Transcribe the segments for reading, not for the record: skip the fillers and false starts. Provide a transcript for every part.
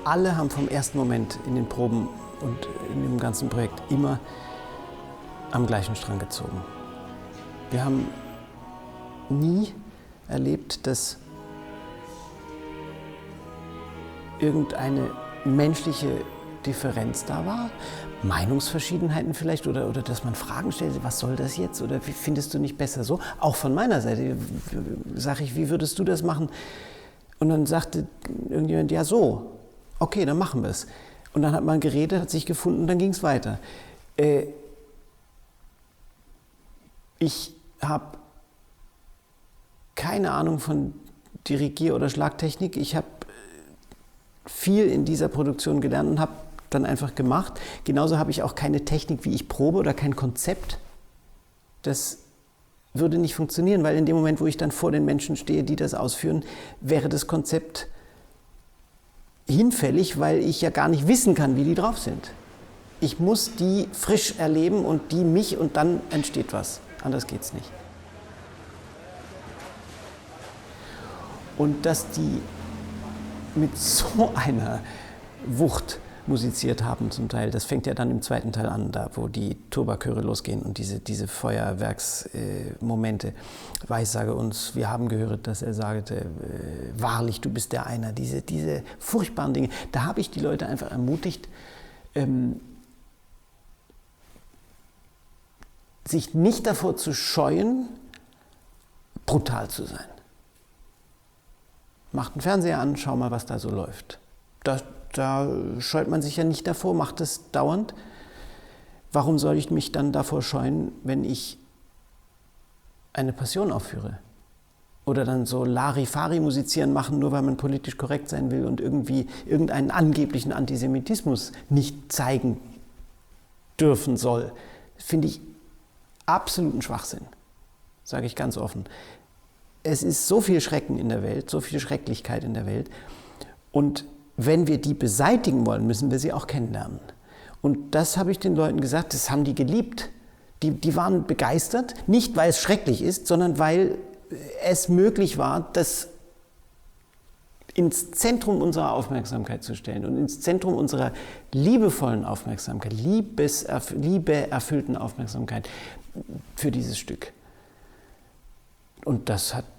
alle haben vom ersten Moment in den Proben und in dem ganzen Projekt immer am gleichen Strang gezogen. Wir haben nie erlebt, dass irgendeine menschliche Differenz da war, Meinungsverschiedenheiten vielleicht oder dass man Fragen stellt, was soll das jetzt oder wie findest du nicht besser so? Auch von meiner Seite sage ich, wie würdest du das machen? Und dann sagte irgendjemand, ja so, okay, dann machen wir es. Und dann hat man geredet, hat sich gefunden und dann ging es weiter. Ich habe keine Ahnung von Dirigier- oder Schlagtechnik. Ich habe viel in dieser Produktion gelernt und habe dann einfach gemacht. Genauso habe ich auch keine Technik, wie ich probe oder kein Konzept. Das würde nicht funktionieren, weil in dem Moment, wo ich dann vor den Menschen stehe, die das ausführen, wäre das Konzept hinfällig, weil ich ja gar nicht wissen kann, wie die drauf sind. Ich muss die frisch erleben und die mich und dann entsteht was. Anders geht's nicht. Und dass die mit so einer Wucht musiziert haben zum Teil. Das fängt ja dann im zweiten Teil an, da wo die Turbachöre losgehen und diese Feuerwerksmomente. Weissage uns, wir haben gehört, dass er sagte, wahrlich, du bist der Einer. Diese furchtbaren Dinge. Da habe ich die Leute einfach ermutigt, sich nicht davor zu scheuen, brutal zu sein. Macht einen Fernseher an, schau mal, was da so läuft. Da scheut man sich ja nicht davor, macht es dauernd. Warum soll ich mich dann davor scheuen, wenn ich eine Passion aufführe? Oder dann so Larifari musizieren machen, nur weil man politisch korrekt sein will und irgendwie irgendeinen angeblichen Antisemitismus nicht zeigen dürfen soll. Finde ich absoluten Schwachsinn, sage ich ganz offen. Es ist so viel Schrecken in der Welt, so viel Schrecklichkeit in der Welt. Und wenn wir die beseitigen wollen, müssen wir sie auch kennenlernen. Und das habe ich den Leuten gesagt, das haben die geliebt. Die waren begeistert, nicht weil es schrecklich ist, sondern weil es möglich war, das ins Zentrum unserer Aufmerksamkeit zu stellen und ins Zentrum unserer liebevollen Aufmerksamkeit, liebeerfüllten Aufmerksamkeit für dieses Stück. Und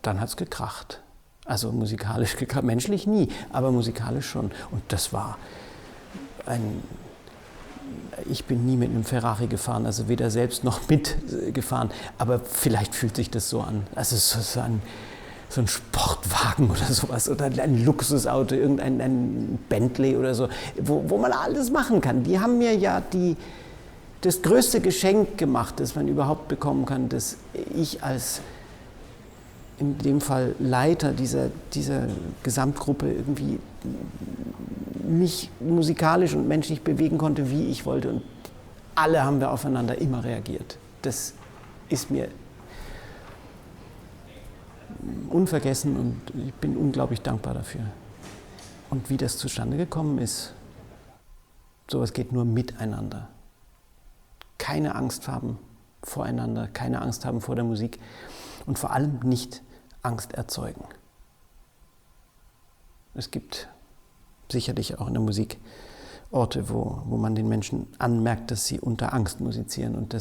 dann hat es gekracht. Also musikalisch gekracht, menschlich nie, aber musikalisch schon. Und das war ich bin nie mit einem Ferrari gefahren, also weder selbst noch mitgefahren, aber vielleicht fühlt sich das so an. Also so ein Sportwagen oder sowas oder ein Luxusauto, ein Bentley oder so, wo man alles machen kann. Die haben mir ja das größte Geschenk gemacht, das man überhaupt bekommen kann, dass ich als in dem Fall Leiter dieser Gesamtgruppe irgendwie mich musikalisch und menschlich bewegen konnte, wie ich wollte. Und alle haben wir aufeinander immer reagiert. Das ist mir unvergessen und ich bin unglaublich dankbar dafür. Und wie das zustande gekommen ist, sowas geht nur miteinander. Keine Angst haben voreinander, keine Angst haben vor der Musik und vor allem nicht Angst erzeugen. Es gibt sicherlich auch in der Musik Orte, wo man den Menschen anmerkt, dass sie unter Angst musizieren. Und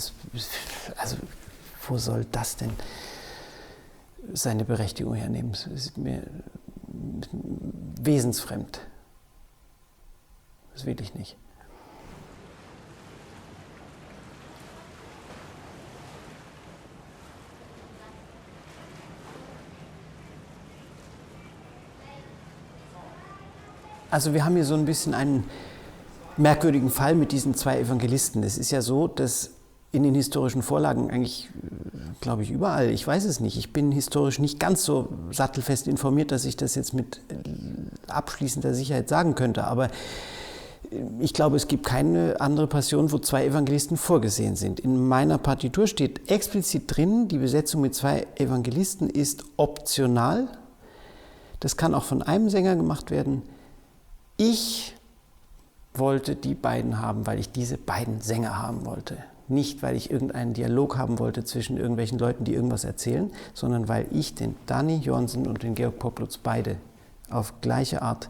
wo soll das denn seine Berechtigung hernehmen? Das ist mir wesensfremd. Das will ich nicht. Also wir haben hier so ein bisschen einen merkwürdigen Fall mit diesen zwei Evangelisten. Es ist ja so, dass in den historischen Vorlagen eigentlich, glaube ich, überall, ich weiß es nicht, ich bin historisch nicht ganz so sattelfest informiert, dass ich das jetzt mit abschließender Sicherheit sagen könnte, aber ich glaube, es gibt keine andere Passion, wo zwei Evangelisten vorgesehen sind. In meiner Partitur steht explizit drin, die Besetzung mit zwei Evangelisten ist optional. Das kann auch von einem Sänger gemacht werden. Ich wollte die beiden haben, weil ich diese beiden Sänger haben wollte. Nicht, weil ich irgendeinen Dialog haben wollte zwischen irgendwelchen Leuten, die irgendwas erzählen, sondern weil ich den Danny Johansen und den Georg Poplutz beide auf gleiche Art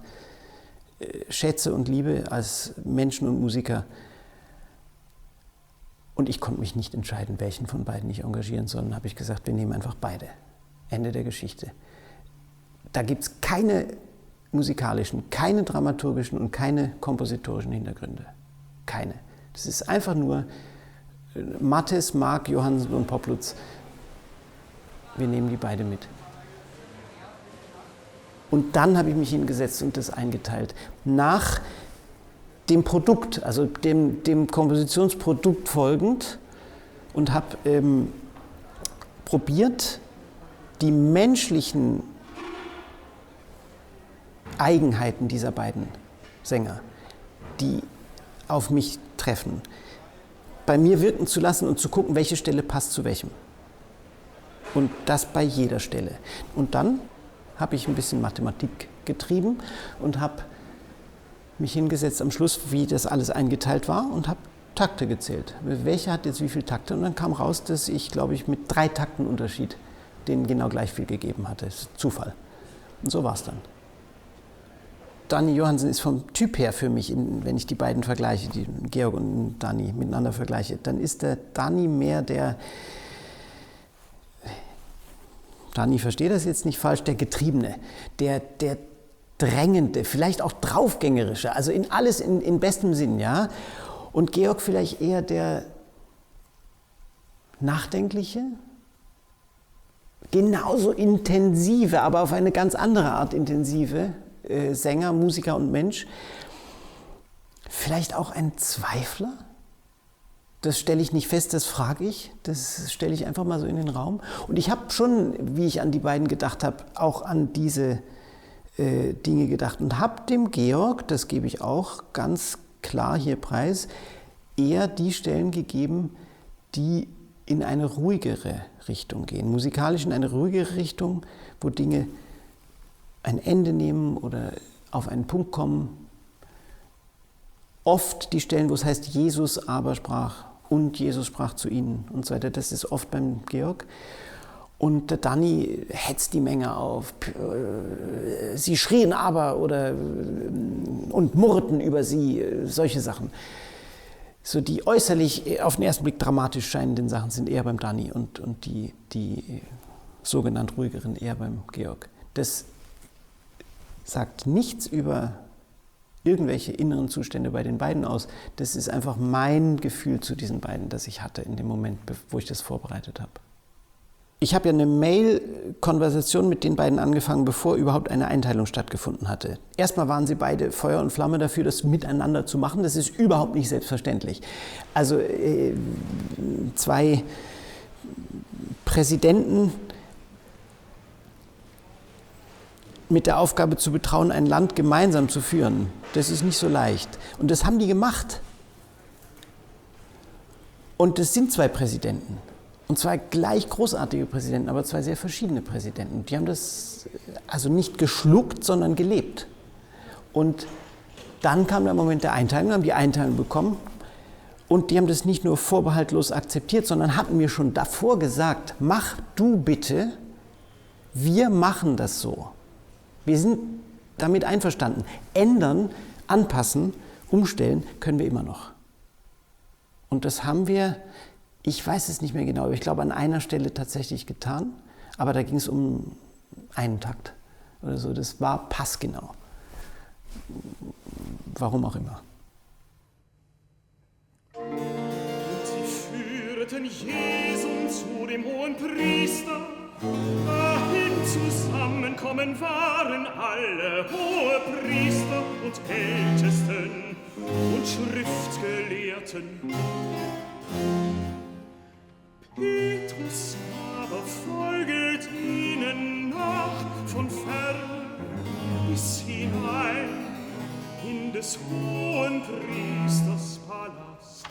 schätze und liebe als Menschen und Musiker. Und ich konnte mich nicht entscheiden, welchen von beiden ich engagieren soll. Dann habe ich gesagt, wir nehmen einfach beide. Ende der Geschichte. Da gibt es keine musikalischen, keine dramaturgischen und keine kompositorischen Hintergründe. Keine. Das ist einfach nur Mattes, Mark, Johansen und Poplutz. Wir nehmen die beide mit. Und dann habe ich mich hingesetzt und das eingeteilt. Nach dem Produkt, also dem Kompositionsprodukt folgend, und habe probiert, die menschlichen Eigenheiten dieser beiden Sänger, die auf mich treffen, bei mir wirken zu lassen und zu gucken, welche Stelle passt zu welchem. Und das bei jeder Stelle. Und dann habe ich ein bisschen Mathematik getrieben und habe mich hingesetzt am Schluss, wie das alles eingeteilt war, und habe Takte gezählt. Welcher hat jetzt wie viele Takte? Und dann kam raus, dass ich, glaube ich, mit 3 Takten Unterschied denen genau gleich viel gegeben hatte. Das ist Zufall. Und so war es dann. Dani Johansen ist vom Typ her für mich, wenn ich die beiden vergleiche, die Georg und Dani miteinander vergleiche, dann ist der Dani mehr der, Dani versteht das jetzt nicht falsch, der Getriebene, der Drängende, vielleicht auch Draufgängerische, also in alles in bestem Sinn, ja. Und Georg vielleicht eher der Nachdenkliche, genauso intensive, aber auf eine ganz andere Art intensive Sänger, Musiker und Mensch. Vielleicht auch ein Zweifler? Das stelle ich nicht fest, das frage ich. Das stelle ich einfach mal so in den Raum. Und ich habe schon, wie ich an die beiden gedacht habe, auch an diese Dinge gedacht. Und habe dem Georg, das gebe ich auch ganz klar hier preis, eher die Stellen gegeben, die in eine ruhigere Richtung gehen. Musikalisch in eine ruhigere Richtung, wo Dinge ein Ende nehmen oder auf einen Punkt kommen. Oft die Stellen, wo es heißt, Jesus aber sprach und Jesus sprach zu ihnen und so weiter. Das ist oft beim Georg. Und der Dani hetzt die Menge auf. Sie schrien aber und murrten über sie, solche Sachen. So die äußerlich auf den ersten Blick dramatisch scheinenden Sachen sind eher beim Dani und die sogenannt ruhigeren eher beim Georg. Das sagt nichts über irgendwelche inneren Zustände bei den beiden aus. Das ist einfach mein Gefühl zu diesen beiden, das ich hatte in dem Moment, wo ich das vorbereitet habe. Ich habe ja eine Mail-Konversation mit den beiden angefangen, bevor überhaupt eine Einteilung stattgefunden hatte. Erstmal waren sie beide Feuer und Flamme dafür, das miteinander zu machen. Das ist überhaupt nicht selbstverständlich. Also 2 Präsidenten mit der Aufgabe zu betrauen, ein Land gemeinsam zu führen, das ist nicht so leicht. Und das haben die gemacht. Und es sind 2 Präsidenten. Und 2 gleich großartige Präsidenten, aber 2 sehr verschiedene Präsidenten. Die haben das also nicht geschluckt, sondern gelebt. Und dann kam der Moment der Einteilung, haben die Einteilung bekommen. Und die haben das nicht nur vorbehaltlos akzeptiert, sondern hatten mir schon davor gesagt, mach du bitte, wir machen das so. Wir sind damit einverstanden. Ändern, anpassen, umstellen können wir immer noch. Und das haben wir, ich weiß es nicht mehr genau, aber ich glaube an einer Stelle tatsächlich getan. Aber da ging es um einen Takt oder so. Das war passgenau. Warum auch immer. Und sie führten Jesum zu dem Hohenpriester. Dahin zusammenkommen waren alle Hohepriester und Ältesten und Schriftgelehrten. Petrus aber folget ihnen nach von fern bis hinein in des Hohenpriesters Palast.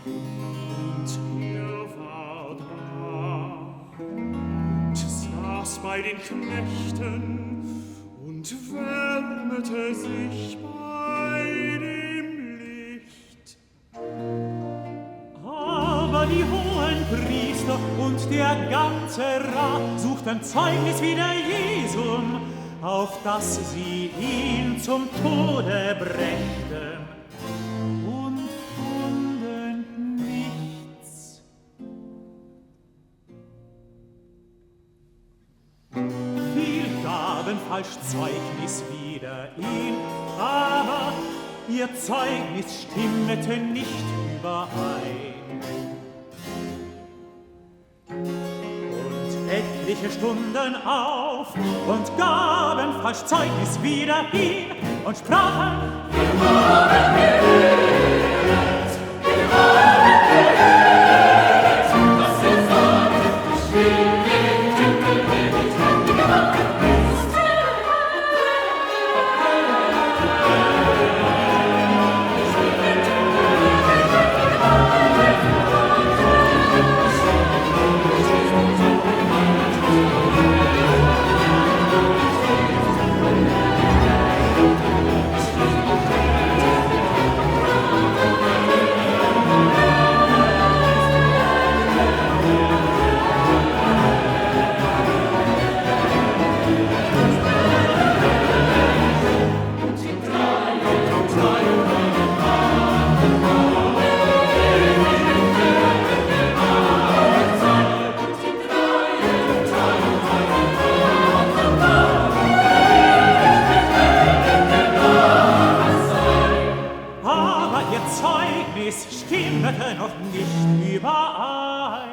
Und er war da und saß bei den Knechten und wärmete sich bei dem Licht. Aber die Hohenpriester und der ganze Rat suchten Zeugnis wider Jesum, auf dass sie ihn zum Tode brächten und funden nichts. Viel gaben falsch Zeugnis wider ihn, aber ihr Zeugnis stimmete nicht überein. Und etliche Stunden auf und gaben falsch Zeugnis wider ihn und sprachen: Wir haben gehört, wir haben gehört, was er sagt, ich will den Tempel mit Händen machen. Zeugnis stimmte noch nicht überein.